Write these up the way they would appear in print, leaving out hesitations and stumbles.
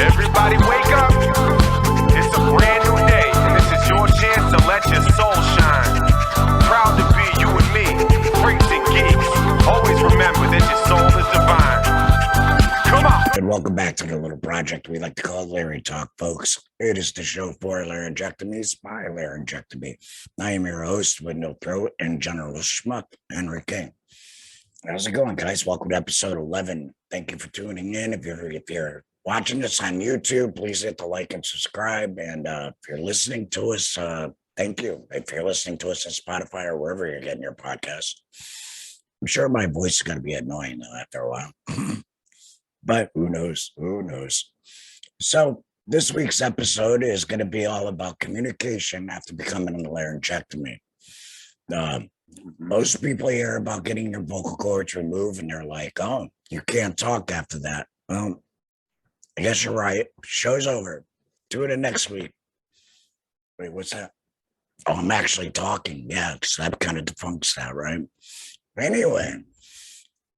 Everybody wake up. It's a brand new day, and this is your chance to let your soul shine. Proud to be you and me, freaks and geeks. Always remember that your soul is divine. Come on. And welcome back to the little project we like to call Lary Talk, folks. It is the show for laryngectomies by Laryngectomy. I am your host with no throat and general schmuck, Henry King. How's it going, guys? Welcome to episode 11. Thank you for tuning in. If you're watching this on YouTube, please hit the like and subscribe. And if you're listening to us, thank you. If you're listening to us on Spotify or wherever you're getting your podcast, I'm sure my voice is going to be annoying though after a while. But who knows? Who knows? So this week's episode is going to be all about communication after becoming a laryngectomy. Most people hear about getting your vocal cords removed and they're like, oh, you can't talk after that. Well, I guess you're right. Show's over. Tune in next week. Wait, what's that? Oh, I'm actually talking. Yeah, because that kind of defunks that, right? Anyway,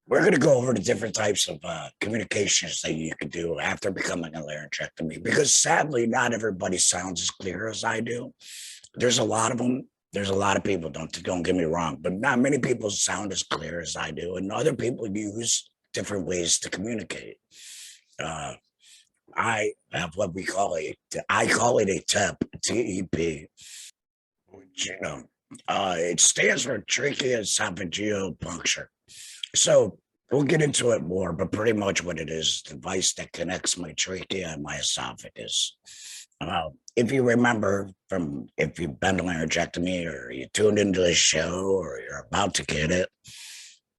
we're going to go over the different types of communications that you can do after becoming a laryngectomy, because sadly, not everybody sounds as clear as I do. There's a lot of them. There's a lot of people, don't get me wrong, but not many people sound as clear as I do. And other people use different ways to communicate. I have what we call I call it a TEP, TEP, which, it stands for tracheoesophageal puncture. So we'll get into it more, but pretty much what it is the device that connects my trachea and my esophagus. If you remember if you've been to laryngectomy or you tuned into the show or you're about to get it,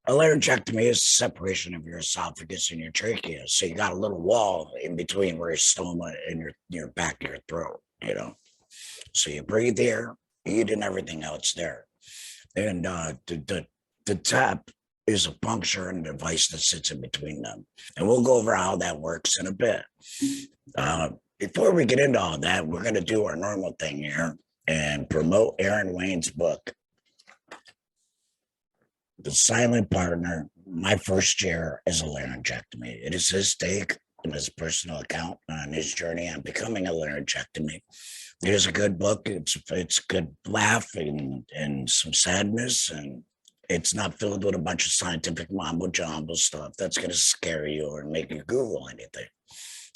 a laryngectomy is the separation of your esophagus and your trachea. So you got a little wall in between where your stoma and your back of your throat, So you breathe air, eat, and everything else there. And the TEP is a puncture and a device that sits in between them. And we'll go over how that works in a bit. Before we get into all that, we're going to do our normal thing here and promote Aaron Wayne's book, The Silent Partner, My First Year as a Laryngectomy. It is his take and his personal account on his journey on becoming a laryngectomy. It is a good book. It's a good laugh and some sadness, and it's not filled with a bunch of scientific mumbo-jumbo stuff that's going to scare you or make you Google anything.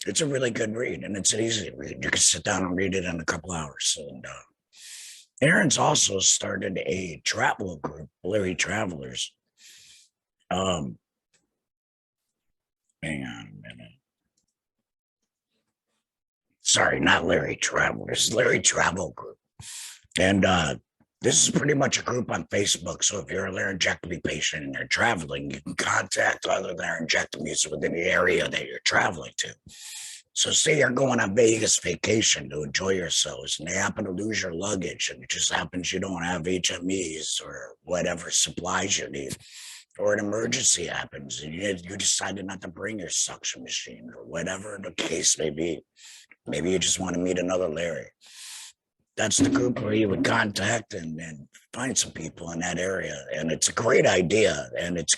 It's a really good read, and it's an easy read. You can sit down and read it in a couple hours. And Aaron's also started a travel group, Lary Travelers. Hang on a minute. Sorry, not Lary Travelers, Lary Travel Group. And this is pretty much a group on Facebook. So if you're a laryngectomy patient and you're traveling, you can contact other laryngectomies within the area that you're traveling to. So say you're going on Vegas vacation to enjoy yourselves and you happen to lose your luggage and it just happens you don't have HMEs or whatever supplies you need, or an emergency happens and you decided not to bring your suction machine or whatever the case may be. Maybe you just want to meet another Larry. That's the group where you would contact and find some people in that area. And it's a great idea. And it's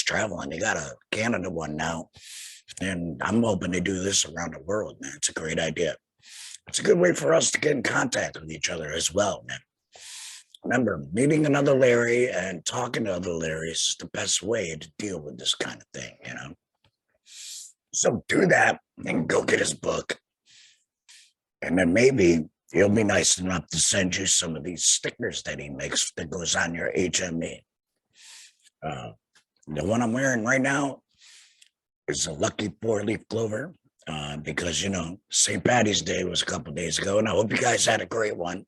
traveling. They got a Canada one now. And I'm hoping to do this around the world, man. It's a great idea. It's a good way for us to get in contact with each other as well, man. Remember, meeting another Larry and talking to other Larrys is the best way to deal with this kind of thing, So do that and go get his book. And then maybe he'll be nice enough to send you some of these stickers that he makes that goes on your HME. The one I'm wearing right now is a lucky 4-leaf clover because, St. Patty's Day was a couple of days ago, and I hope you guys had a great one.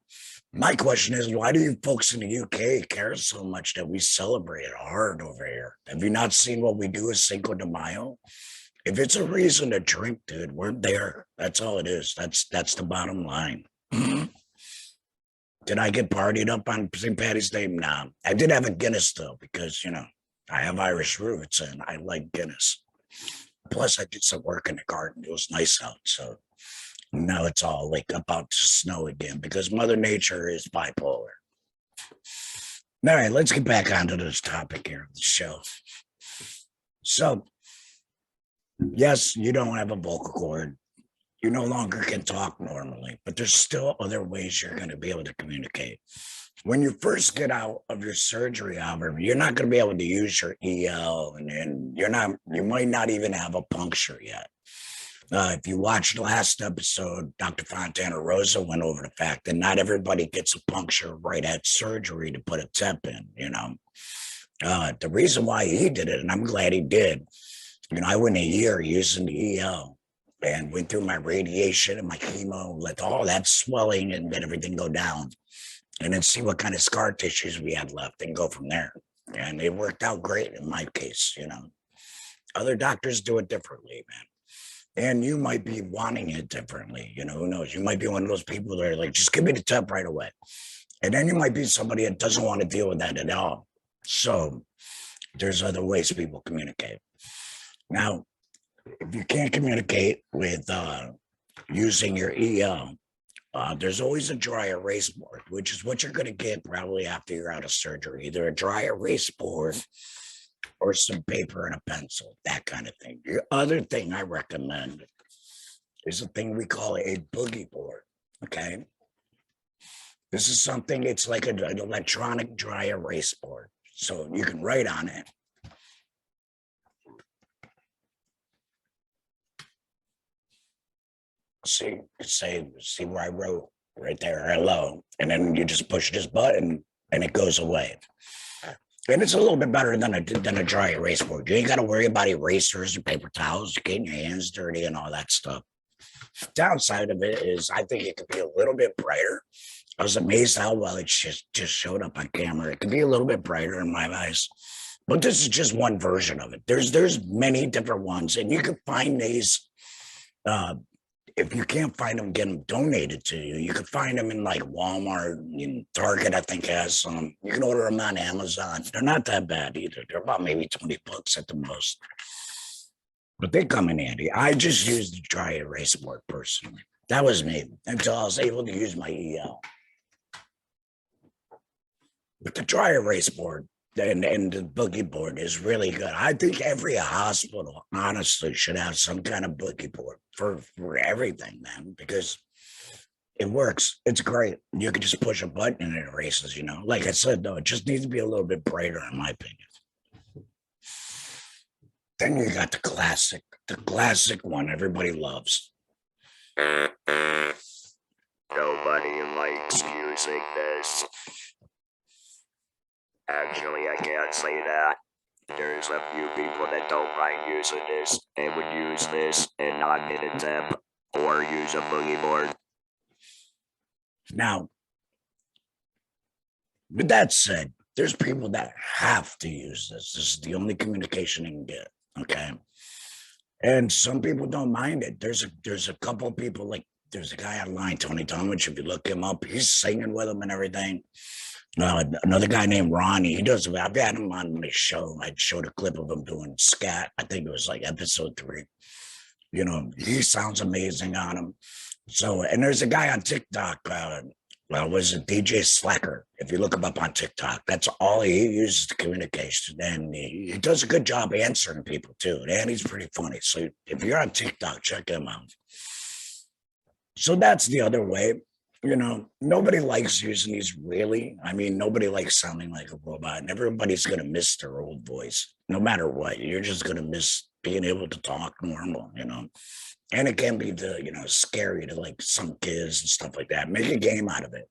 My question is, why do you folks in the UK care so much that we celebrate it hard over here? Have you not seen what we do as Cinco de Mayo? If it's a reason to drink, dude, we're there. That's all it is. That's the bottom line. Did I get partied up on St. Patty's Day? Nah. I did have a Guinness, though, because, I have Irish roots and I like Guinness. Plus, I did some work in the garden. It was nice out. So now it's all like about to snow again because Mother Nature is bipolar. All right, let's get back onto this topic here of the show. So, yes, you don't have a vocal cord. You no longer can talk normally, but there's still other ways you're going to be able to communicate. When you first get out of your surgery, however, you're not going to be able to use your EL, and you might not even have a puncture yet. If you watched the last episode, Dr. Fontana Rosa went over the fact that not everybody gets a puncture right at surgery to put a TEP in, The reason why he did it, and I'm glad he did, I went a year using the EL and went through my radiation and my chemo, let all that swelling and let everything go down, and then see what kind of scar tissues we had left and go from there. And it worked out great in my case, Other doctors do it differently, man. And you might be wanting it differently. Who knows? You might be one of those people that are like, just give me the TEP right away. And then you might be somebody that doesn't want to deal with that at all. So there's other ways people communicate. Now, if you can't communicate with using your EL, there's always a dry erase board, which is what you're going to get probably after you're out of surgery, either a dry erase board or some paper and a pencil, that kind of thing. The other thing I recommend is a thing we call a boogie board, okay? This is something, it's like an electronic dry erase board. So you can write on it. See where I wrote right there, hello. And then you just push this button and it goes away. And it's a little bit better than a dry erase board. You ain't got to worry about erasers or paper towels, getting your hands dirty and all that stuff. Downside of it is I think it could be a little bit brighter. I was amazed how well it just showed up on camera. It could be a little bit brighter in my eyes. But this is just one version of it. There's many different ones. And you can find these, if you can't find them, get them donated to you. You can find them in like Walmart, Target, I think has some. You can order them on Amazon. They're not that bad either. They're about maybe $20 at the most. But they come in handy. I just used the dry erase board personally. That was me until I was able to use my EL. But the dry erase board and the boogie board is really good. I think every hospital, honestly, should have some kind of boogie board for everything, man, because it works. It's great. You can just push a button and it erases, Like I said, though, it just needs to be a little bit brighter, in my opinion. Then you got the classic one everybody loves. Nobody likes using this. Actually, I can't say that. There's a few people that don't mind using this and would use this and not get a TEP or use a boogie board. Now, with that said, there's people that have to use this. This is the only communication they can get, okay? And some people don't mind it. There's a couple of people, like there's a guy online, Tony Tomich, if you look him up, he's singing with them and everything. Another guy named Ronnie, I've had him on my show. I showed a clip of him doing scat. I think it was like episode 3. He sounds amazing on him. So, and there's a guy on TikTok, was it DJ Slacker? If you look him up on TikTok, that's all he uses to communication. And he does a good job answering people too. And he's pretty funny. So if you're on TikTok, check him out. So that's the other way. Nobody likes using these really. I mean, nobody likes sounding like a robot, and everybody's going to miss their old voice. No matter what, you're just going to miss being able to talk normal, and it can be scary to like some kids and stuff like that. Make a game out of it.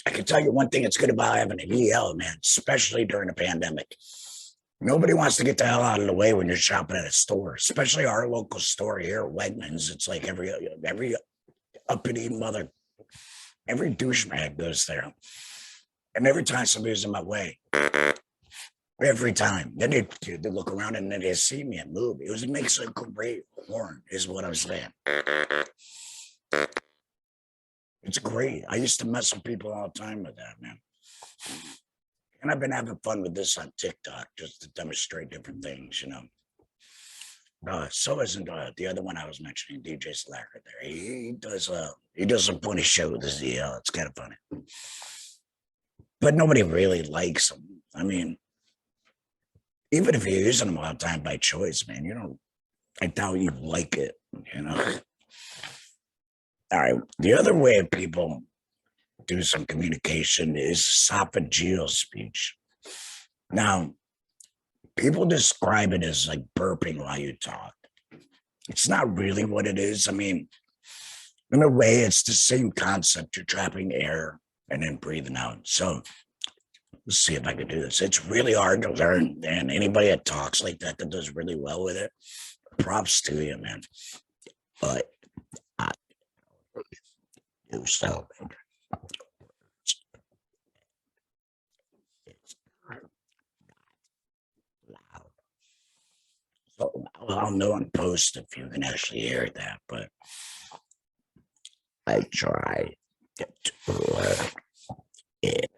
I can tell you one thing it's good about having an EL, man, especially during the pandemic. Nobody wants to get the hell out of the way when you're shopping at a store, especially our local store here at Wegmans. It's like every uppity mother, every douchebag goes there. And every time somebody's in my way, every time, then they look around and then they see me and move. It makes a great horn, is what I'm saying. It's great. I used to mess with people all the time with that, man. And I've been having fun with this on TikTok just to demonstrate different things, So isn't the other one I was mentioning, DJ Slacker. There, he does some funny shows. It's kind of funny, but nobody really likes him. I mean, even if you're using them all the time by choice, man, you don't. I doubt you like it. You know. All right. The other way people do some communication is esophageal speech. Now, people describe it as like burping while you talk. It's not really what it is. I mean, in a way, it's the same concept. You're trapping air and then breathing out. So let's see if I can do this. It's really hard to learn. And anybody that talks like that does really well with it, props to you, man. But I do so. So I'll know in post if you can actually hear that, but I try to learn it.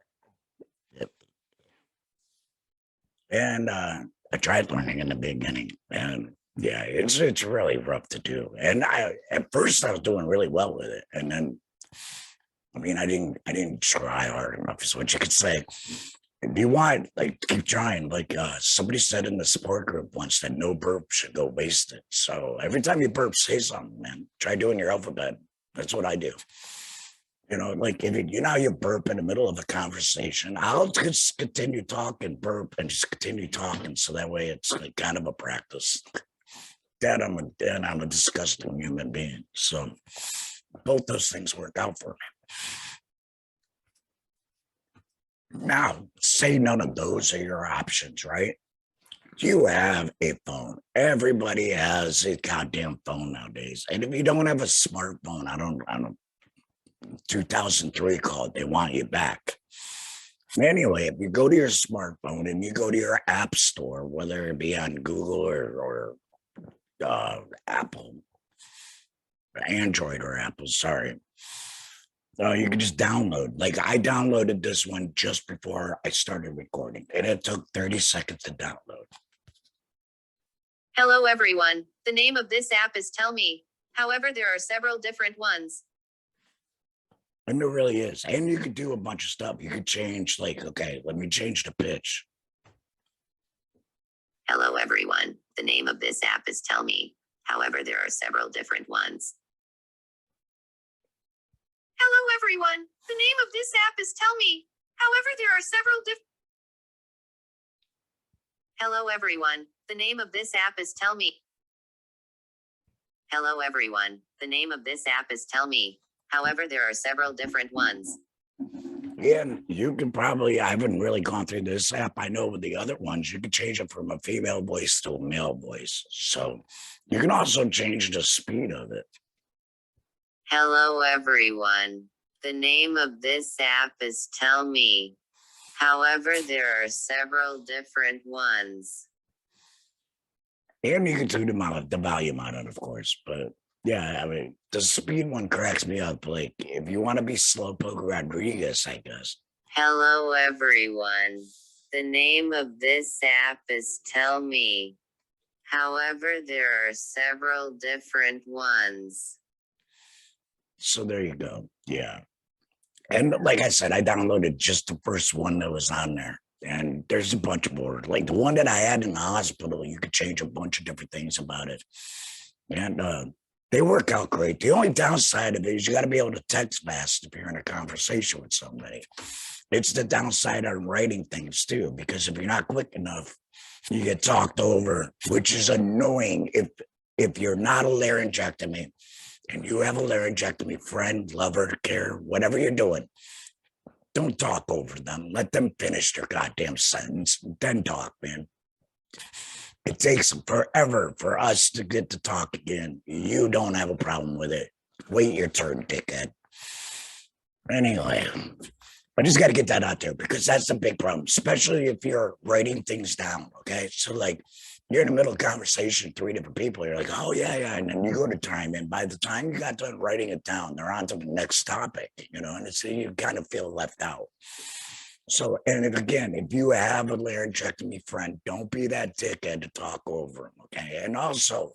And I tried learning in the beginning, and yeah, it's really rough to do. And at first I was doing really well with it, and then I mean I didn't try hard enough, is what you could say. If you want, like, keep trying. Like somebody said in the support group once that no burp should go wasted. So every time you burp, say something, man. Try doing your alphabet. That's what I do. You know, like if you know you burp in the middle of a conversation, I'll just continue talking, burp, and just continue talking. So that way it's like kind of a practice. Then I'm a disgusting human being. So both those things work out for me. Now, say none of those are your options, right? You have a phone. Everybody has a goddamn phone nowadays. And if you don't have a smartphone, I don't 2003 called, they want you back. Anyway, if you go to your smartphone and you go to your app store, whether it be on Google or Apple, Android or Apple, sorry. You can just download. Like I downloaded this one just before I started recording, and it took 30 seconds to download. Hello everyone. The name of this app is Tell Me. However, there are several different ones. And there really is. And you could do a bunch of stuff. You could change, like, okay, let me change the pitch. Hello everyone. The name of this app is Tell Me. However, there are several different ones. Hello everyone. The name of this app is Tell Me. However, there are several different. Hello everyone. The name of this app is Tell Me. Hello everyone. The name of this app is Tell Me. However, there are several different ones. Yeah, you could probably, I haven't really gone through this app. I know with the other ones, you could change it from a female voice to a male voice. So you can also change the speed of it. Hello everyone. The name of this app is Tell Me. However, there are several different ones. And you can do the volume on it, of course. But yeah, I mean, the speed one cracks me up. Like, if you want to be Slowpoke Rodriguez, I guess. Hello everyone. The name of this app is Tell Me. However, there are several different ones. So there you go. Yeah. And like I said, I downloaded just the first one that was on there. And there's a bunch more. Like the one that I had in the hospital, you could change a bunch of different things about it. And they work out great. The only downside of it is you got to be able to text fast if you're in a conversation with somebody. It's the downside on writing things too, because if you're not quick enough, you get talked over, which is annoying if you're not a laryngectomy and you have a laryngectomy friend, lover, care, whatever you're doing. Don't talk over them. Let them finish their goddamn sentence. Then talk, man. It takes forever for us to get to talk again. You don't have a problem with it. Wait your turn, dickhead. Anyway, I just got to get that out there because that's a big problem, especially if you're writing things down, okay? So, like, you're in the middle of a conversation, 3 different people. You're like, oh, yeah. And then you go to time. And by the time you got done writing it down, they're on to the next topic, you know? And it's, you kind of feel left out. So, and if you have a laryngectomy friend, don't be that dickhead to talk over them, okay? And also,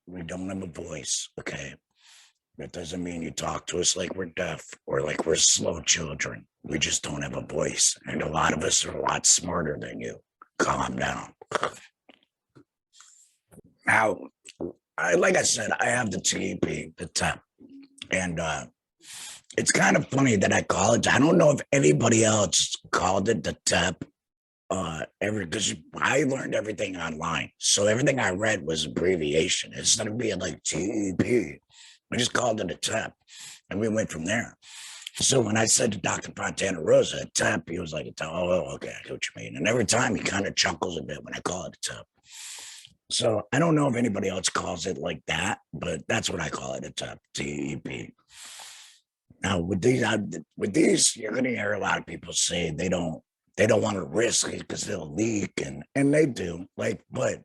we don't have a voice, okay? That doesn't mean you talk to us like we're deaf or like we're slow children. We just don't have a voice. And a lot of us are a lot smarter than you. Calm down. Now, like I said, I have the TEP, the TEP. And it's kind of funny that I call it. I don't know if anybody else called it the TEP. Because I learned everything online. So everything I read was abbreviation. Instead of being like TEP, I just called it a TEP, and we went from there. So when I said to Dr. Fontana Rosa, TEP, he was like, oh, okay, I get what you mean. And every time he kind of chuckles a bit when I call it a TEP. So I don't know if anybody else calls it like that, but that's what I call it, a TEP, TEP. Now with these, you're going to hear a lot of people say they don't want to risk it because they'll leak, and they do. Like, but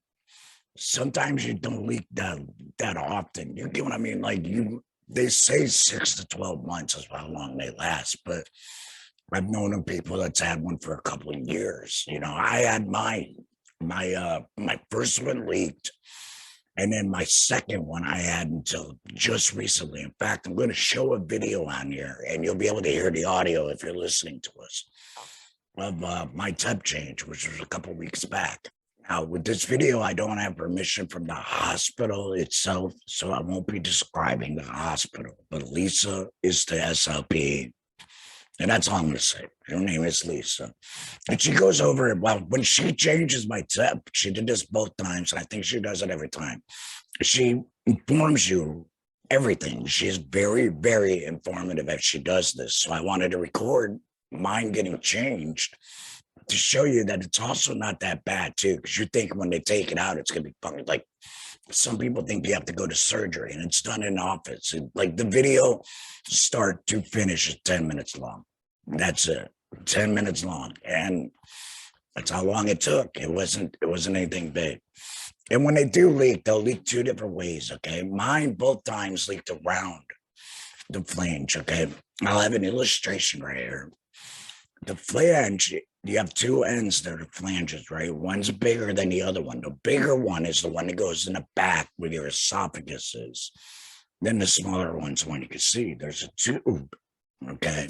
sometimes you don't leak that often. You get what I mean? Like they say 6 to 12 months is how long they last, but I've known of people that's had one for a couple of years. You know, I had my first one leaked, and then my second one I had until just recently. In fact, I'm going to show a video on here, and you'll be able to hear the audio if you're listening to us, of my TEP change, which was a couple weeks back. Now, with this video, I don't have permission from the hospital itself, so I won't be describing the hospital. But Lisa is the SLP, and that's all I'm going to say. Her name is Lisa. And she goes over it. Well, when she changes my TEP, she did this both times, and I think she does it every time. She informs you everything. She is very, very informative as she does this. So I wanted to record mine getting changed to show you that it's also not that bad too, because you think when they take it out it's gonna be funny. Like some people think you have to go to surgery, and it's done in office. Like the video start to finish is 10 minutes long. That's it, 10 minutes long, and that's how long it took. It wasn't anything big. And when they do leak, they'll leak 2 different ways. Okay, mine both times leaked around the flange. Okay, I'll have an illustration right here. The flange, you have 2 ends that are flanges, right? One's bigger than the other one. The bigger one is the one that goes in the back where your esophagus is. Then the smaller one's one you can see. There's a tube, okay?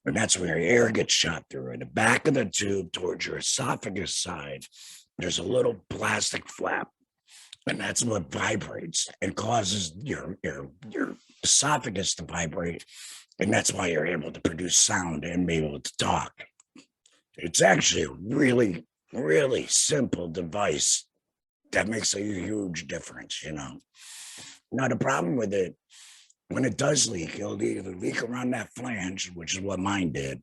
And that's where air gets shot through. In the back of the tube towards your esophagus side, there's a little plastic flap. And that's what vibrates and causes your esophagus to vibrate. And that's why you're able to produce sound and be able to talk. It's actually a really, really simple device that makes a huge difference, you know. Now, the problem with it, when it does leak, it'll either leak around that flange, which is what mine did,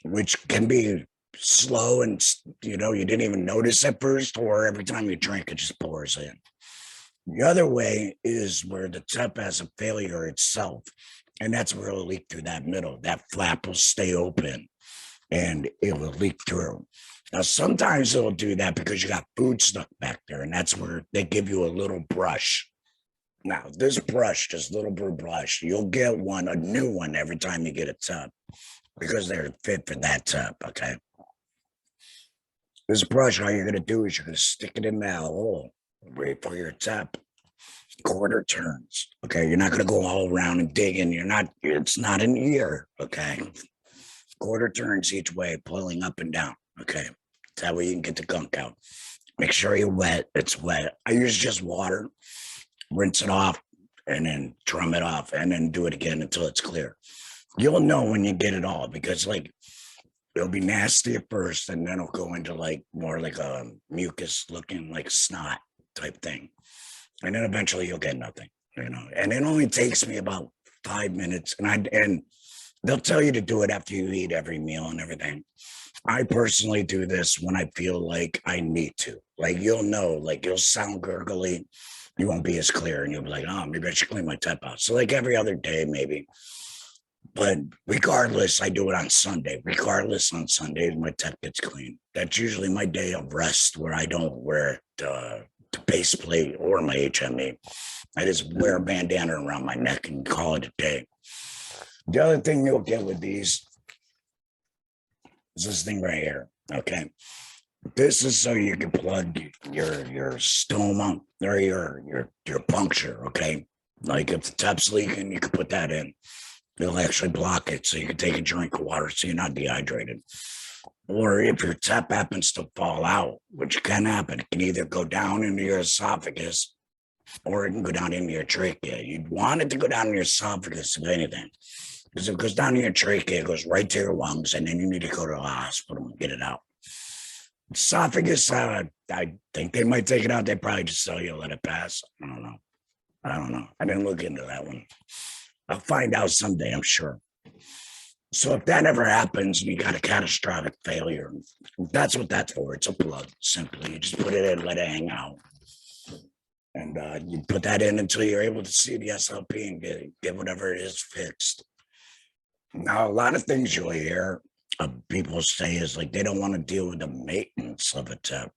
which can be slow and, you know, you didn't even notice at first, or every time you drink, it just pours in. The other way is where the TEP has a failure itself. And that's where it'll leak through that middle. That flap will stay open and it will leak through. Now, sometimes it'll do that because you got food stuck back there, and that's where they give you a little brush. Now, this brush, this little brush, you'll get one, a new one every time you get a TEP because they're fit for that TEP, okay? This brush, all you're going to do is you're going to stick it in that hole right for your TEP. Quarter turns, okay? You're not going to go all around and dig in. It's not an ear, okay? Quarter turns each way, pulling up and down, okay? That way you can get the gunk out. Make sure you're wet. It's wet. I use just water, rinse it off, and then drum it off, and then do it again until it's clear. You'll know when you get it all, because like it'll be nasty at first, and then it'll go into like more like a mucus looking like snot type thing. And then eventually you'll get nothing, you know. And it only takes me about 5 minutes. And they'll tell you to do it after you eat every meal and everything. I personally do this when I feel like I need to. Like you'll know, like you'll sound gurgly. You won't be as clear, and you'll be like, oh, maybe I should clean my TEP out. So like every other day, maybe. But regardless, I do it on Sunday. Regardless, on Sundays, my TEP gets clean. That's usually my day of rest where I don't wear the base plate or my HME. I just wear a bandana around my neck and call it a day. The other thing you'll get with these is this thing right here. Okay. This is so you can plug your stoma or your puncture. Okay. Like if the TEP's leaking, you can put that in. It'll actually block it so you can take a drink of water so you're not dehydrated. Or if your TEP happens to fall out, which can happen, it can either go down into your esophagus or it can go down into your trachea. You'd want it to go down in your esophagus, if anything. Because if it goes down in your trachea, it goes right to your lungs, and then you need to go to a hospital and get it out. Esophagus, I think they might take it out. They probably just tell you let it pass. I don't know. I didn't look into that one. I'll find out someday, I'm sure. So if that ever happens and you got a catastrophic failure, that's what that's for. It's a plug, simply. You just put it in, let it hang out. And you put that in until you're able to see the SLP and get whatever it is fixed. Now, a lot of things you'll hear people say is like they don't want to deal with the maintenance of a TEP.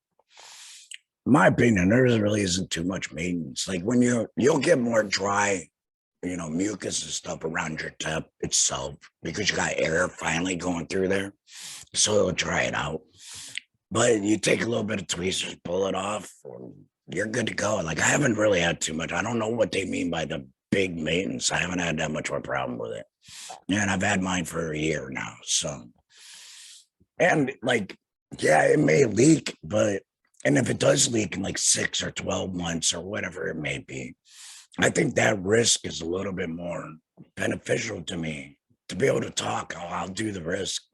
In my opinion, there really isn't too much maintenance. Like when you'll get more dry, mucus and stuff around your TEP itself because you got air finally going through there. So it'll dry it out. But you take a little bit of tweezers, pull it off, or you're good to go. Like I haven't really had too much. I don't know what they mean by the big maintenance. I haven't had that much of a problem with it. And I've had mine for a year now. So, and like, yeah, it may leak, and if it does leak in like 6 or 12 months or whatever it may be, I think that risk is a little bit more beneficial to me to be able to talk. I'll do the risk,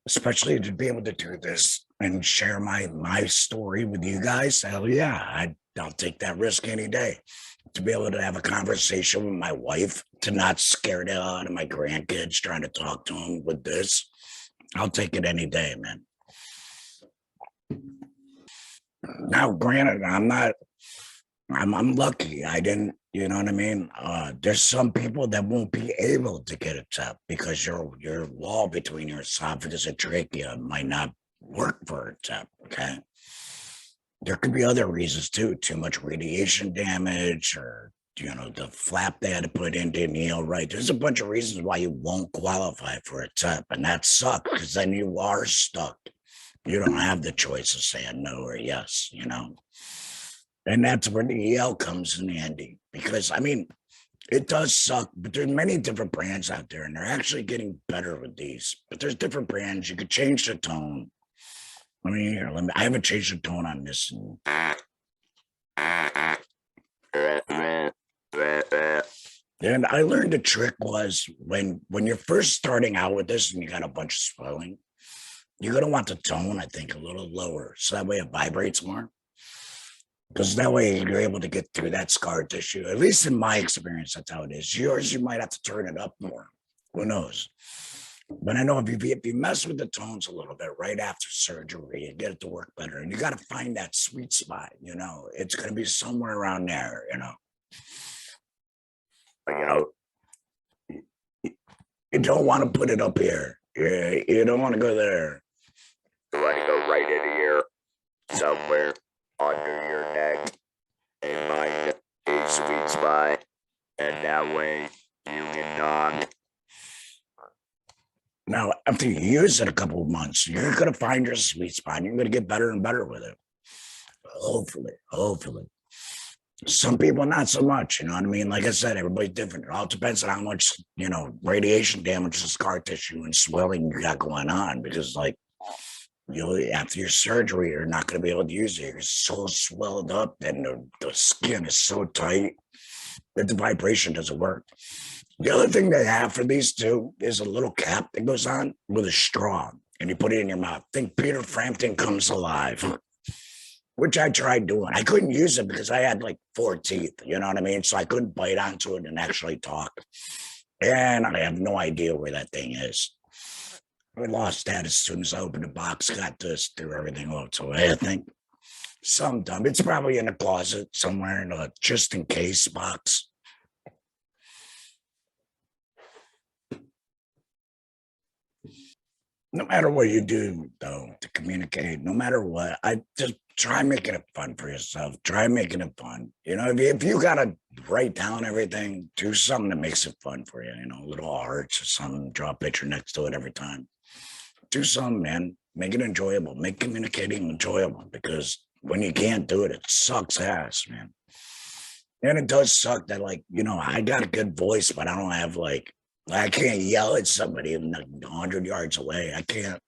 especially to be able to do this and share my story with you guys. Hell yeah, I'll take that risk any day. To be able to have a conversation with my wife, to not scare the hell out of my grandkids trying to talk to them with this, I'll take it any day, man. Now, granted, I'm lucky. I didn't, you know what I mean? There's some people that won't be able to get a TEP because your wall between your esophagus and trachea might not work for a TEP, okay? There could be other reasons too much radiation damage, or the flap they had to put in didn't heal right. There's a bunch of reasons why you won't qualify for a TEP, and that sucks because then you are stuck. You don't have the choice of saying no or yes, and that's where the EL comes in handy, because I mean it does suck, but there's many different brands out there and they're actually getting better with these. But there's different brands. You could change the tone. I haven't changed the tone on this. And I learned the trick was when you're first starting out with this and you got a bunch of swelling, you're going to want the tone, I think, a little lower. So that way it vibrates more. Because that way you're able to get through that scar tissue. At least in my experience, that's how it is. Yours, you might have to turn it up more. Who knows? But I know if you mess with the tones a little bit right after surgery, you get it to work better. And you got to find that sweet spot, It's going to be somewhere around there, You don't want to put it up here. You don't want to go there. You want to go right in here, somewhere under your neck, and find a sweet spot, and that way you can talk. Now, after you use it a couple of months, you're going to find your sweet spot. You're going to get better and better with it. Hopefully. Some people, not so much. You know what I mean? Like I said, everybody's different. It all depends on how much, radiation damage to scar tissue and swelling you got going on. Because, after your surgery, you're not going to be able to use it. You're so swelled up and the skin is so tight that the vibration doesn't work. The other thing they have for these two is a little cap that goes on with a straw, and you put it in your mouth. Think Peter Frampton Comes Alive, which I tried doing. I couldn't use it because I had like 4 teeth, you know what I mean? So I couldn't bite onto it and actually talk. And I have no idea where that thing is. I lost that as soon as I opened the box, got this, threw everything else away, I think. Sometime. It's probably in a closet somewhere in a just in case box. No matter what you do, though, to communicate, no matter what, I just try making it fun for yourself. Try making it fun. If you got to write down everything, do something that makes it fun for you, little hearts or something, draw a picture next to it every time. do something, man. Make it enjoyable. Make communicating enjoyable, because when you can't do it, it sucks ass, man. And it does suck that, like, you know, I got a good voice, but I don't have, like, I can't yell at somebody even 100 yards away. I can't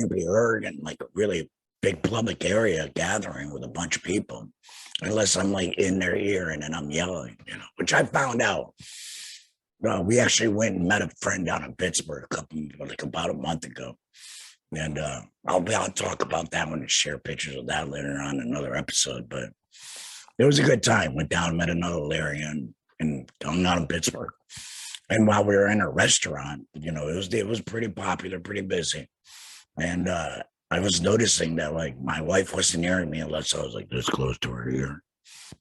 be heard in like a really big public area gathering with a bunch of people, unless I'm like in their ear and then I'm yelling, you know, which I found out. We actually went and met a friend down in Pittsburgh about a month ago. And I'll talk about that one and share pictures of that later on in another episode. But it was a good time. Went down and met another Larry and hung out in Pittsburgh. And while we were in a restaurant, you know, it was pretty popular, pretty busy. And I was noticing that, like, my wife wasn't hearing me unless I was like this close to her ear.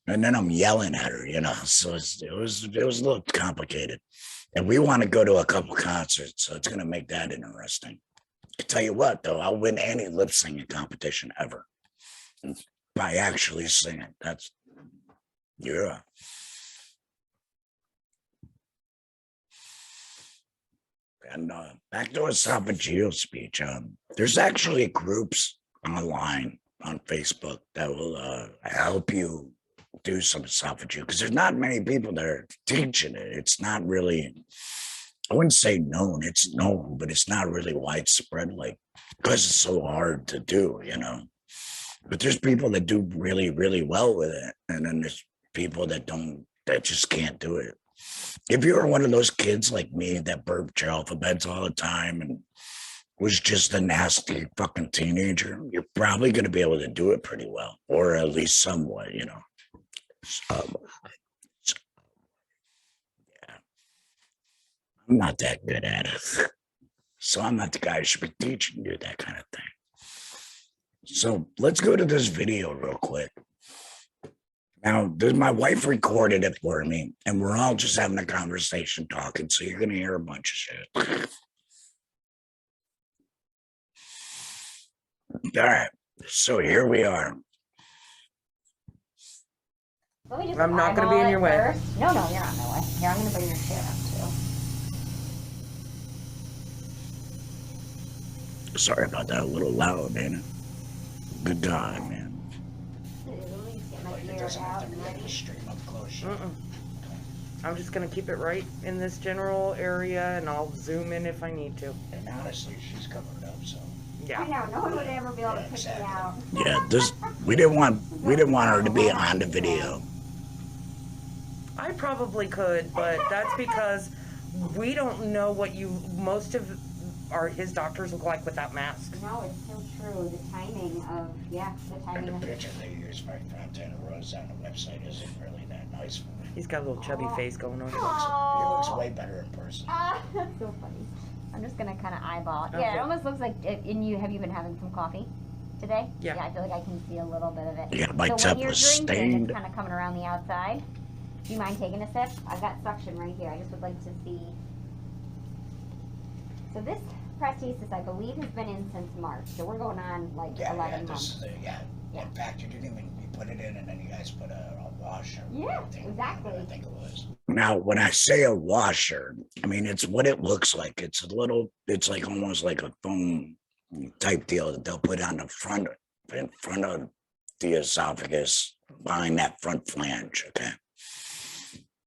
And then I'm yelling at her, you know, so it was a little complicated. And we want to go to a couple concerts, so it's going to make that interesting. I tell you what, though, I'll win any lip singing competition ever by actually singing. That's, yeah. And back to esophageal speech. There's actually groups online on Facebook that will help you do some esophageal, because there's not many people that are teaching it. It's not really, I wouldn't say known, it's known, but it's not really widespread, like, because it's so hard to do, you know. But there's people that do really, really well with it. And then there's people that just can't do it. If you were one of those kids like me that burped your alphabets all the time and was just a nasty fucking teenager, you're probably going to be able to do it pretty well, or at least somewhat, you know. Yeah. I'm not that good at it. So I'm not the guy who should be teaching you that kind of thing. So let's go to this video real quick. Now, my wife recorded it for me, and we're all just having a conversation talking, so you're going to hear a bunch of shit. All right, so here we are. I'm not going to be in your way. First. No, you're not in my way. Here, I'm going to bring your chair up, too. Sorry about that, a little loud, ain't it? Good God, man. It doesn't have to be like stream up close. I'm just going to keep it right in this general area, and I'll zoom in if I need to. And honestly, she's covered up, so. Yeah. I know, no one would ever be able to pick me out. Yeah, we didn't want her to be on the video. I probably could, but that's because we don't know what most of his doctors look like without masks. No, it's so true. The timing of, And the picture they use for Fontana Rose on the website isn't really that nice for me. He's got a little chubby face going on. He looks way better in person. That's so funny. I'm just gonna kind of eyeball it. Okay. Yeah, it almost looks like. Have you been having some coffee today? Yeah. Yeah, I feel like I can see a little bit of it. Yeah, my so cup when you're was drinking, stained. it's kind of coming around the outside. Do you mind taking a sip? I've got suction right here. I just would like to see. So this prosthesis, I believe, has been in since March. So we're going on like 11 months. In fact, you didn't even put it in, and then you guys put a washer. Yeah, exactly. I think it was. Now, when I say a washer, I mean it's what it looks like. It's like almost like a foam type deal that they'll put on the front, in front of the esophagus, behind that front flange. Okay.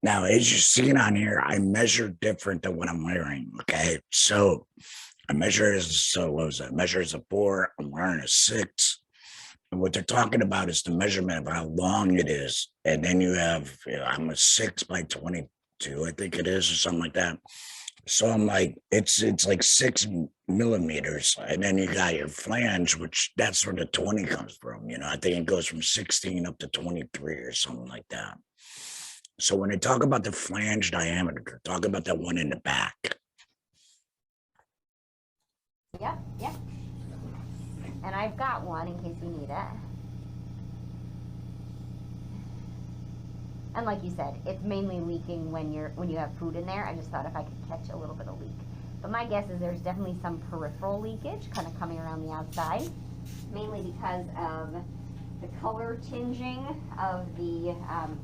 Now, as you see it on here, I measure different than what I'm wearing. Okay, so I measure as I measure as a 4. I'm wearing a 6. And what they're talking about is the measurement of how long it is. And then you have, I'm a 6 by 22, I think it is, or something like that. So I'm like, it's like 6 millimeters. And then you got your flange, which that's where the 20 comes from. You know, I think it goes from 16 up to 23 or something like that. So when they talk about the flange diameter, they're talking about that one in the back. Yep. And I've got one in case you need it. And like you said, it's mainly leaking when you have food in there. I just thought if I could catch a little bit of leak. But my guess is there's definitely some peripheral leakage kind of coming around the outside, mainly because of the color tinging of the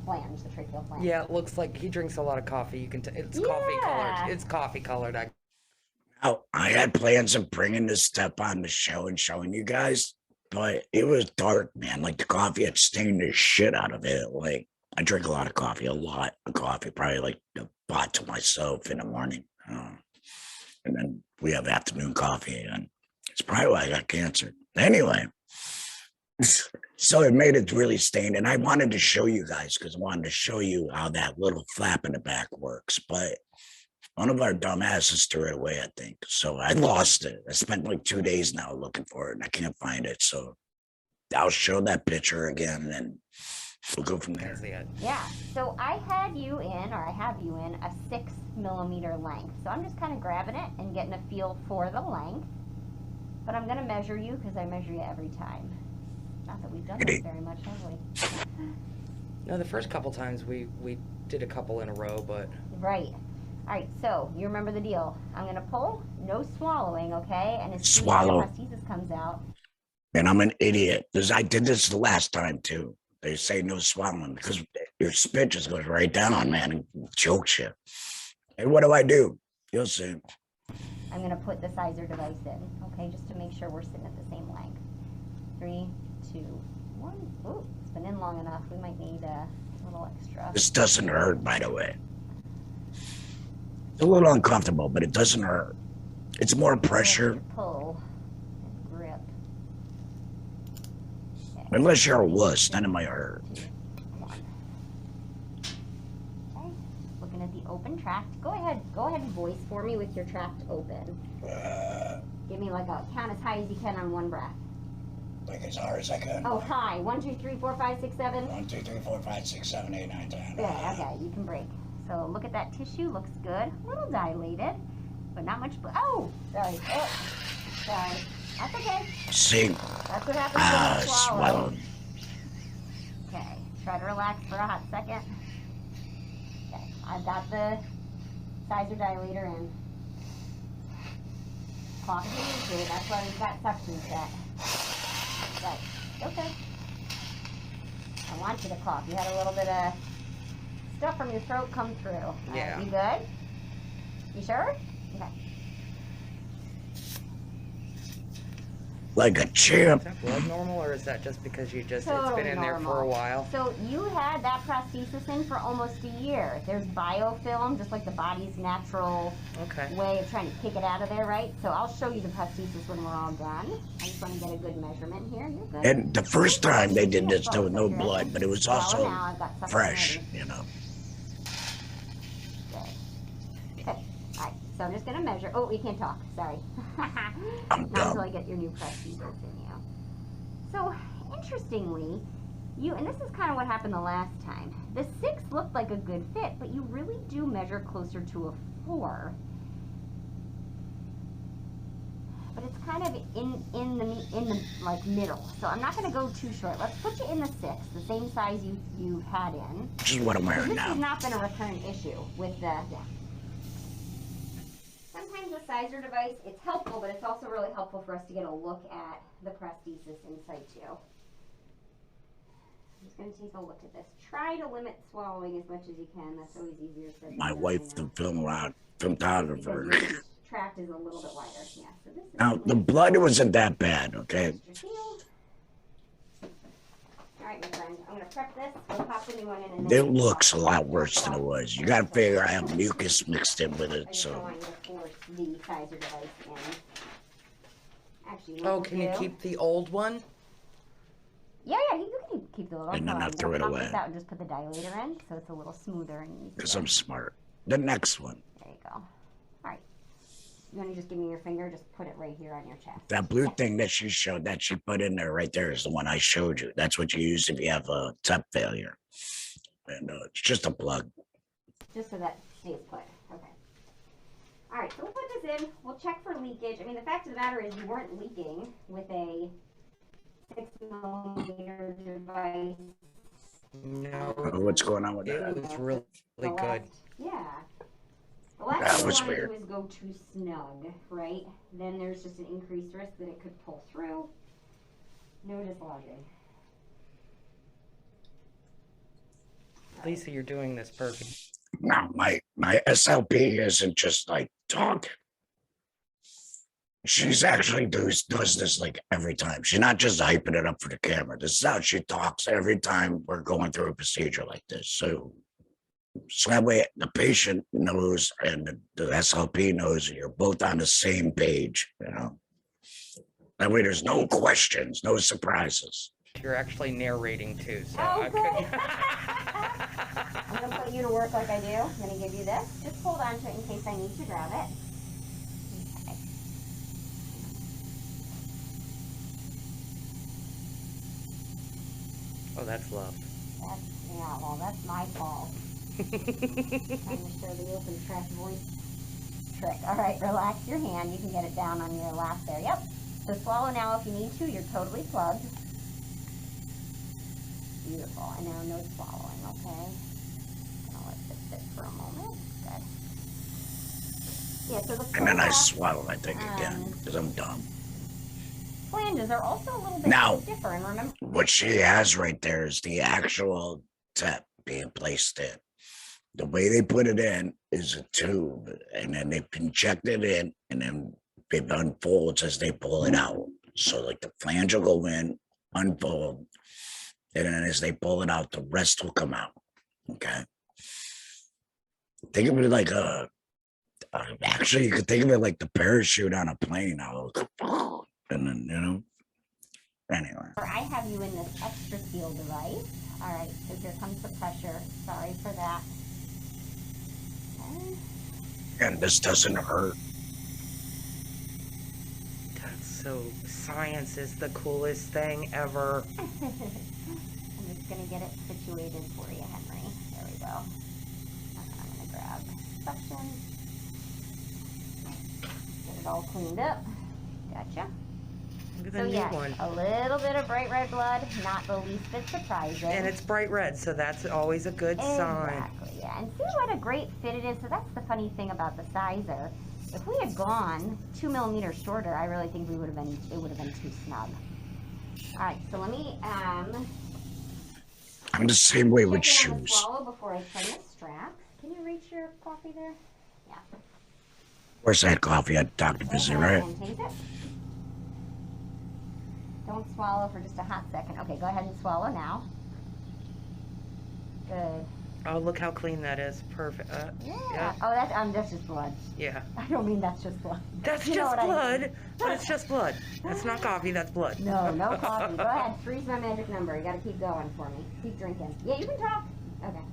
flange, the tracheal flange. Yeah, it looks like he drinks a lot of coffee. You can it's coffee colored. It's coffee colored. Now, I had plans of bringing this step on the show and showing you guys, but it was dark, man. Like the coffee had stained the shit out of it. Like I drink a lot of coffee, probably like a pot to myself in the morning. And then we have afternoon coffee, and it's probably why I got cancer. Anyway, so it made it really stained, and I wanted to show you guys because I wanted to show you how that little flap in the back works, but one of our dumbasses threw it away, I think. So I lost it. I spent like 2 days now looking for it, and I can't find it. So I'll show that picture again, and we'll go from there. Yeah, so I have you in a 6 millimeter length. So I'm just kind of grabbing it and getting a feel for the length. But I'm gonna measure you because I measure you every time. Not that we've done this very much, have we? No, the first couple times we did a couple in a row, but. Right. All right, so you remember the deal. I'm gonna pull, no swallowing, okay? And as soon Swallow. as the prosthesis comes out. And I'm an idiot because I did this the last time too. They say no swallowing because your spit just goes right down, man, and chokes you. And what do? You'll see. I'm gonna put the sizer device in, okay, just to make sure we're sitting at the same length. 3, 2, 1. Ooh, it's been in long enough. We might need a little extra. This doesn't hurt, by the way. It's a little uncomfortable, but it doesn't hurt. It's more pressure. Pull and grip. Okay. Unless you're a wuss, then it might hurt. Come on. Okay. Looking at the open tract. Go ahead and voice for me with your tract open. Give me like a count as high as you can on one breath. Like as hard as I can. Oh, high. 1, 2, 3, 4, 5, 6, 7. 1, 2, 3, 4, 5, 6, 7, 8, 9, 10. Good, okay, you can break. So look at that tissue, looks good. A little dilated, but not much. Oh, sorry. Oh, sorry. That's okay. See? That's what happens when you swallow. Swallowed. Okay, try to relax for a hot second. Okay, I've got the sizer dilator in. Cough easy, that's why we've got suction set. Right, okay. I want you to cough. You had a little bit of stuff from your throat come through. Yeah. You good? You sure? Okay. Like a champ. Is that blood normal, or is that just because you just, it's Totally been in there for a normal. while? So you had that prosthesis in for almost a year. There's biofilm, just like the body's natural Okay. way of trying to kick it out of there, right? So I'll show you the prosthesis when we're all done. I just want to get a good measurement here. You're good. And the first time they did this, there was no blood, but it was Swallow also now, I've got something fresh, ready. you know. Okay. All right. So I'm just gonna measure. Oh, we can't talk. Sorry. I'm Not dumb. until I get your new prosthesis in you. So interestingly, and this is kind of what happened the last time. The 6 looked like a good fit, but you really do measure closer to a 4. But it's kind of in the like middle. So I'm not gonna go too short. Let's put you in the 6, the same size you had in. Which is what I'm wearing This now. has not been a recurrent issue with the, Sometimes the sizer device, it's helpful, but it's also really helpful for us to get a look at the prosthesis in situ. I'm just going to take a look at this. Try to limit swallowing as much as you can. That's always easier said than My done, wife, I the know. photographer. Because your tract is a little bit wider. Yeah, so this is Now, the blood wasn't that bad, okay? Alright, my friend, I'm gonna prep this. We'll pop the new one in. And It looks a lot worse than it was. You gotta figure I have mucus mixed in with I it, just don't so. want you to force the sizer device in. Actually, what Oh, we'll can you do- keep the old one? Yeah, you can keep the little. And then one. I throw it We'll pop away. this out and just put the dilator in, so it's a little smoother and easier. Because I'm smart. The next one. There you go. All right. You want to just give me your finger? Just put it right here on your chest. That blue thing that she showed, that she put in there right there is the one I showed you. That's what you use if you have a TEP failure. And it's just a plug. Just so that stays put. Okay. All right, so we'll put this in. We'll check for leakage. I mean, the fact of the matter is you weren't leaking with a 6 millimeter device. No. What's going on with It that? was really The good. last- Yeah. The last That thing was we want to weird. do is go too snug, right? Then there's just an increased risk that it could pull through. No dislodging. Lisa, you're doing this perfect. No, my SLP isn't just like talk. She's actually does this like every time. She's not just hyping it up for the camera. This is how she talks every time we're going through a procedure like this. So that way the patient knows and the SLP knows you're both on the same page, you know. That way there's no questions, no surprises. You're actually narrating too, so Oh, I good. could. I'm gonna put you to work like I do. I'm gonna give you this. Just hold on to it in case I need to grab it. Okay. Oh, that's love. That's my fault. Trying to show the open track voice trick. All right, relax your hand. You can get it down on your lap there. Yep. So swallow now if you need to. You're totally plugged. Beautiful. And now no swallowing, okay? Gonna let this sit for a moment. Good. Yeah, so the And then I flash, swallow, I think, again, because I'm dumb. flanges are also a little bit Now, stiffer. And remember, what she has right there is the actual TEP being placed in. The way they put it in is a tube, and then they inject it in, and then it unfolds as they pull it out. So, like, the flange will go in, unfold, and then as they pull it out, the rest will come out. Okay. Think of it like actually, you could think of it like the parachute on a plane. And then, you know, anyway. I have you in this extra seal device. All right, so here comes the pressure. Sorry for that. Okay. And this doesn't hurt. That's so. Science is the coolest thing ever. I'm just gonna get it situated for you, Henry. There we go. And I'm gonna grab suction. Get it all cleaned up. Gotcha. Look at So the new yeah, one. a little bit of bright red blood, not the least bit surprising. And it's bright red, so that's always a good sign. Exactly, yeah. And see what a great fit it is? So that's the funny thing about the sizer. If we had gone 2 millimeters shorter, I really think it would have been too snug. All right, so let me I'm the same way with check it on the shoes. swallow before I turn the strap. Can you reach your coffee there? Yeah. Where's that coffee? I Dr. Busy, right? And taste it. Don't swallow for just a hot second. Okay, go ahead and swallow now. Good. Oh, look how clean that is. Perfect. Yeah. Oh, that's just blood. Yeah. I don't mean that's just blood. That's You know just what I mean. blood, but it's just blood. That's not coffee, that's blood. No, no coffee. Go ahead. Three's my magic number. You gotta keep going for me. Keep drinking. Yeah, you can talk. Okay.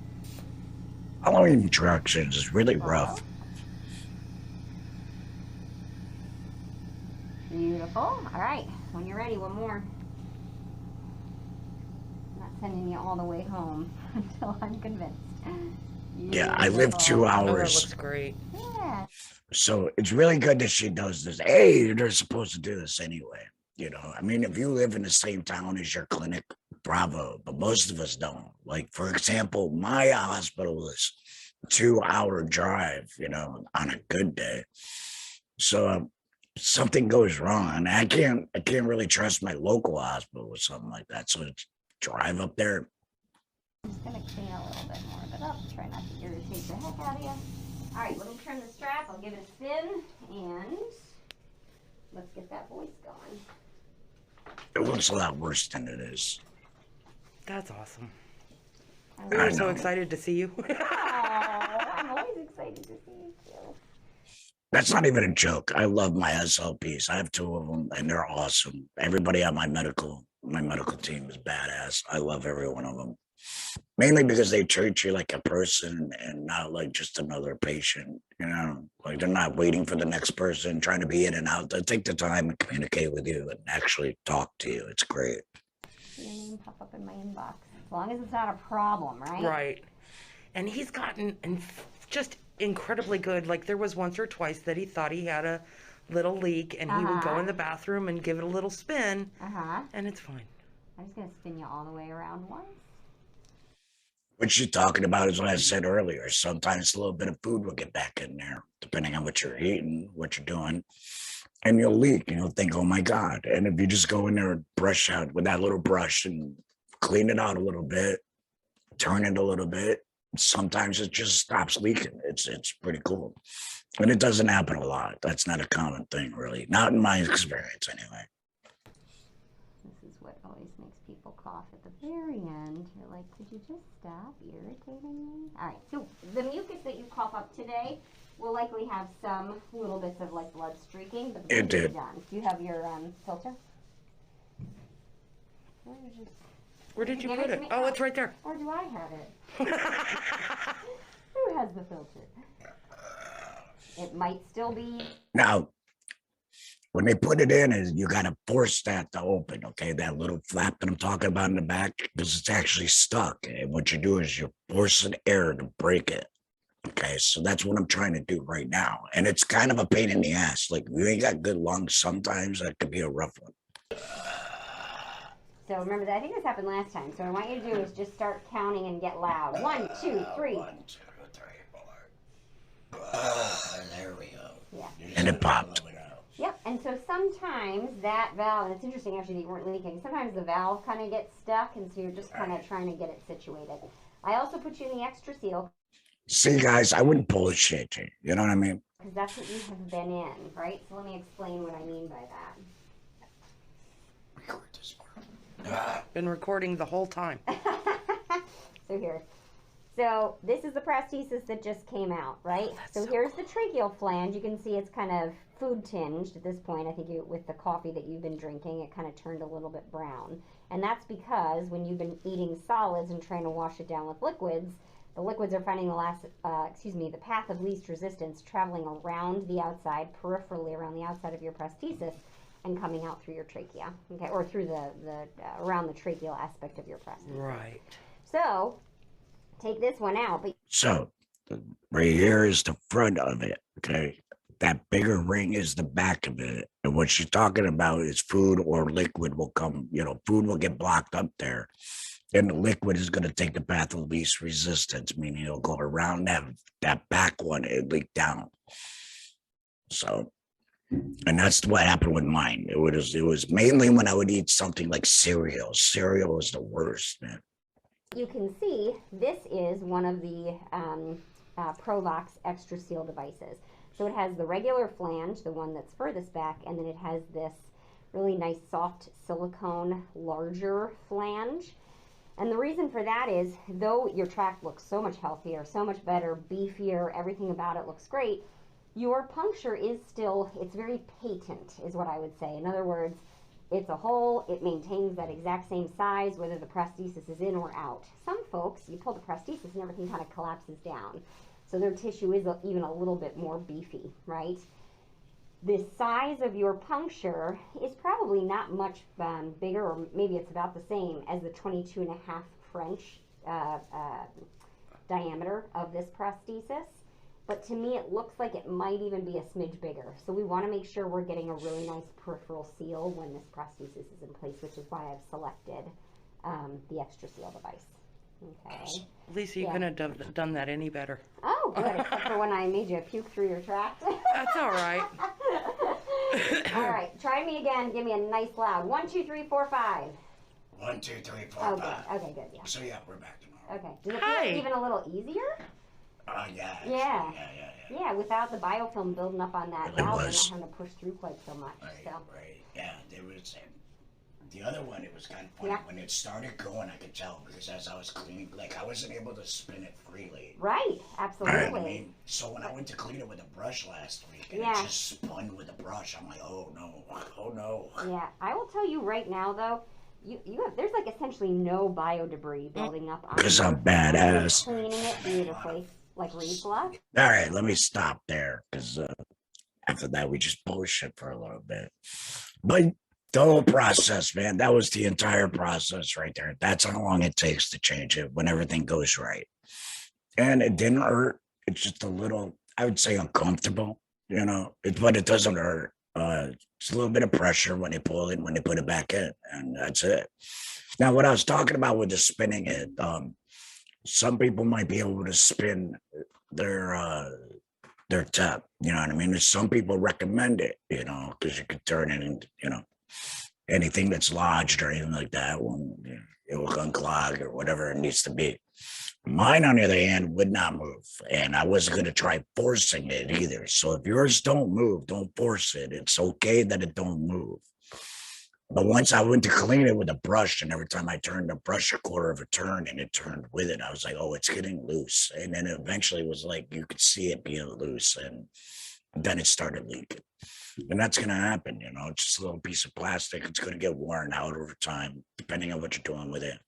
Following directions is really rough. Beautiful. All right. When you're ready, one more. I'm not sending you all the way home until I'm convinced. Yeah, I live 2 Oh, that hours. looks great. Yeah. So it's really good that she does this. Hey, they're supposed to do this anyway. You know, I mean, if you live in the same town as your clinic, bravo. But most of us don't. Like, for example, my hospital is a 2-hour drive, you know, on a good day. So something goes wrong. I can't really trust my local hospital with something like that. So it's drive up there. I'm just gonna clean a little bit more of it up. Try not to irritate the heck out of you. All right, let me turn the strap. I'll give it a spin, and let's get that voice going. It looks a lot worse than it is. That's awesome. I We I were so know. excited to see you. I'm always excited to see you too. That's not even a joke. I love my SLPs. I have 2 of them, and they're awesome. Everybody on my medical team is badass. I love every one of them. Mainly because they treat you like a person and not like just another patient. You know, like they're not waiting for the next person, trying to be in and out. They take the time and communicate with you and actually talk to you. It's great. See your name pop up in my inbox. As long as it's not a problem, right? Right. And he's gotten just incredibly good. Like there was once or twice that he thought he had a little leak and he would go in the bathroom and give it a little spin and it's fine. I'm just gonna spin you all the way around once. What you're talking about is what I said earlier. Sometimes a little bit of food will get back in there, depending on what you're eating, what you're doing. And you'll leak and you'll think, oh my God. And if you just go in there and brush out with that little brush and clean it out a little bit, turn it a little bit, sometimes it just stops leaking. It's pretty cool. And it doesn't happen a lot. That's not a common thing, really. Not in my experience, anyway. This is what always makes people cough at the very end. You're like, could you just stop irritating me? All right, so the mucus that you cough up today will likely have some little bits of like blood streaking, but It did. done. Do you have your filter? Where did you Give put to it? me? Oh, it's right there. Or do I have it? Who has the filter? It might still be. Now, when they put it in, you got to force that to open, okay? That little flap that I'm talking about in the back, because it's actually stuck. And what you do is you're forcing air to break it. Okay, so that's what I'm trying to do right now. And it's kind of a pain in the ass. Like, you ain't got good lungs sometimes, that could be a rough one. So remember that I think this happened last time. So what I want you to do is just start counting and get loud. 1, 2, 3. 1, 2, 3, 4. There we go. Yeah. And it popped. Yep. And so sometimes that valve, and it's interesting actually that you weren't leaking. Sometimes the valve kind of gets stuck, and so you're just kind of trying to get it situated. I also put you in the extra seal. See, guys, I wouldn't bullshit you. You know what I mean? Because that's what you have been in, right? So let me explain what I mean by that. Record this part. Been recording the whole time. So here. So this is the prosthesis that just came out, right? So here's the tracheal flange. You can see it's kind of food tinged at this point. I think with the coffee that you've been drinking, it kind of turned a little bit brown. And that's because when you've been eating solids and trying to wash it down with liquids, the liquids are finding the path of least resistance, traveling around the outside, peripherally around the outside of your prosthesis, and coming out through your trachea, okay, or through the around the tracheal aspect of your prosthesis. Right. So take this one out. But So, right here is the front of it, okay? That bigger ring is the back of it. And what she's talking about is food or liquid will come, food will get blocked up there. And the liquid is going to take the path of least resistance, meaning it'll go around that back one and leak down. So, and that's what happened with mine. It was mainly when I would eat something like cereal. Cereal was the worst, man. you can see this is one of the Provox extra seal devices. So it has the regular flange, the one that's furthest back, and then it has this really nice soft silicone larger flange. And the reason for that is, though your tract looks so much healthier, so much better, beefier, everything about it looks great, your puncture is still, it's very patent, is what I would say. In other words, it's a hole, it maintains that exact same size, whether the prosthesis is in or out. Some folks, you pull the prosthesis and everything kind of collapses down. So their tissue is even a little bit more beefy, right? The size of your puncture is probably not much bigger, or maybe it's about the same as the 22.5 French diameter of this prosthesis. But to me, it looks like it might even be a smidge bigger. So we want to make sure we're getting a really nice peripheral seal when this prosthesis is in place, which is why I've selected the extra seal device. Okay. Lisa, you couldn't have done that any better. Oh, good, except for when I made you puke through your tract. That's all right. All right, try me again. Give me a nice loud 1, 2, 3, 4, 5. 1, 2, 3, 4, Oh, 5. good. Okay, good. Yeah. So yeah, we're back tomorrow. Okay. Does it Hi. feel even a little easier? Yeah. Yeah. Yeah. Yeah, without the biofilm building up on that It valve and was. not having to push through quite so much. Right, So. right. Yeah, there was the other one. It was kind of funny Yeah. when it started going. I could tell because as I was cleaning, like I wasn't able to spin it freely. Right. You know Absolutely. what I mean? So when I went to clean it with a brush last week, and Yeah. it just spun with a brush, I'm like, oh no. Yeah. I will tell you right now, though. You have, there's like essentially no bio debris building up on Because your I'm badass. cleaning it beautifully, like reflux. All right, let me stop there because after that we just bullshit for a little bit. But the whole process, man, that was the entire process right there. That's how long it takes to change it when everything goes right. And it didn't hurt. It's just a little, I would say, uncomfortable, but it doesn't hurt. It's a little bit of pressure when they pull it, when they put it back in, and that's it. Now, what I was talking about with the spinning it, some people might be able to spin their TEP, you know what I mean? Some people recommend it, because you could turn it into, anything that's lodged or anything like that, it will unclog or whatever it needs to be. Mine, on the other hand, would not move, and I wasn't going to try forcing it either. So if yours don't move, don't force it. It's okay that it don't move. But once I went to clean it with a brush, and every time I turned the brush a quarter of a turn and it turned with it, I was like, oh, it's getting loose. And then it eventually was like, you could see it being loose, and then it started leaking. And that's going to happen, you know, it's just a little piece of plastic. It's going to get worn out over time, depending on what you're doing with it.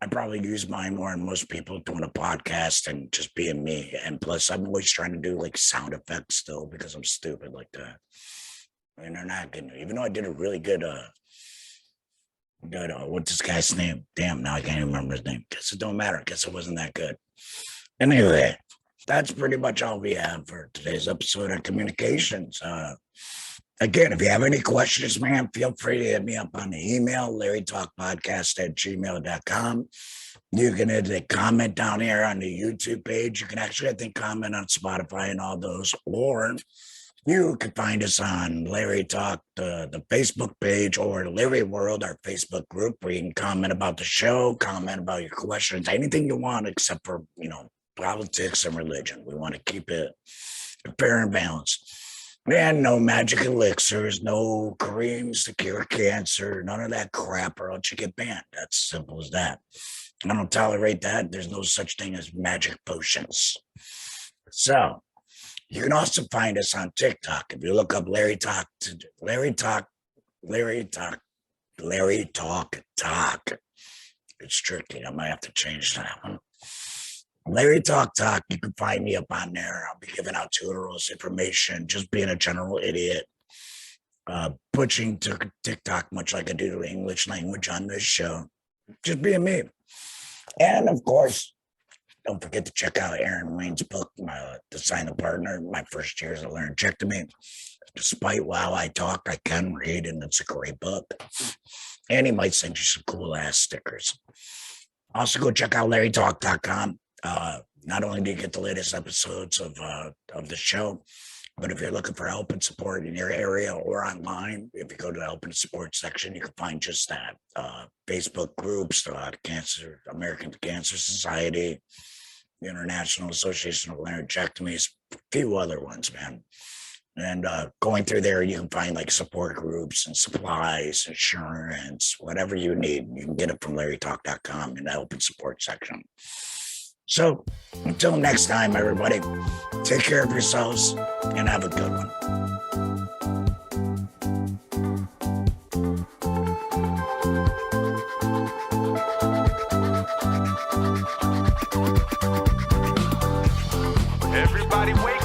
I probably use mine more than most people doing a podcast and just being me. And plus, I'm always trying to do like sound effects still because I'm stupid like that. And they're not good. Even though I did a really good, what's this guy's name? Damn, now I can't even remember his name. Guess it don't matter. Guess it wasn't that good. Anyway, that's pretty much all we have for today's episode on communications. Again, if you have any questions, man, feel free to hit me up on the email, larytalkpodcast@gmail.com. You can hit the comment down here on the YouTube page. You can actually, I think, comment on Spotify and all those. Or you can find us on Lary Talk, the Facebook page, or Lary World, our Facebook group, where you can comment about the show, comment about your questions, anything you want, except for, you know, politics and religion. We want to keep it fair and balanced. And no magic elixirs, no creams to cure cancer, none of that crap, or else you get banned. That's simple as that. I don't tolerate that. There's no such thing as magic potions. So you can also find us on TikTok. If you look up Lary Talk. It's tricky. I might have to change that one. Lary Talk. You can find me up on there. I'll be giving out tutorials, information, just being a general idiot. Pushing to TikTok, much like I do to English language on this show. Just being me. And of course, don't forget to check out Aaron Wayne's book, The Silent Partner, my first years of Laryngectomy. Despite how I talk, I can read, and it's a great book. And he might send you some cool ass stickers. Also, go check out larytalk.com. Not only do you get the latest episodes of the show, but if you're looking for help and support in your area or online, if you go to the help and support section, you can find just that. Facebook groups, American Cancer Society, the International Association of Laryngectomees, a few other ones, man. And going through there, you can find like support groups and supplies, insurance, whatever you need. You can get it from larytalk.com in the help and support section. So until next time, everybody, take care of yourselves and have a good one. Everybody wake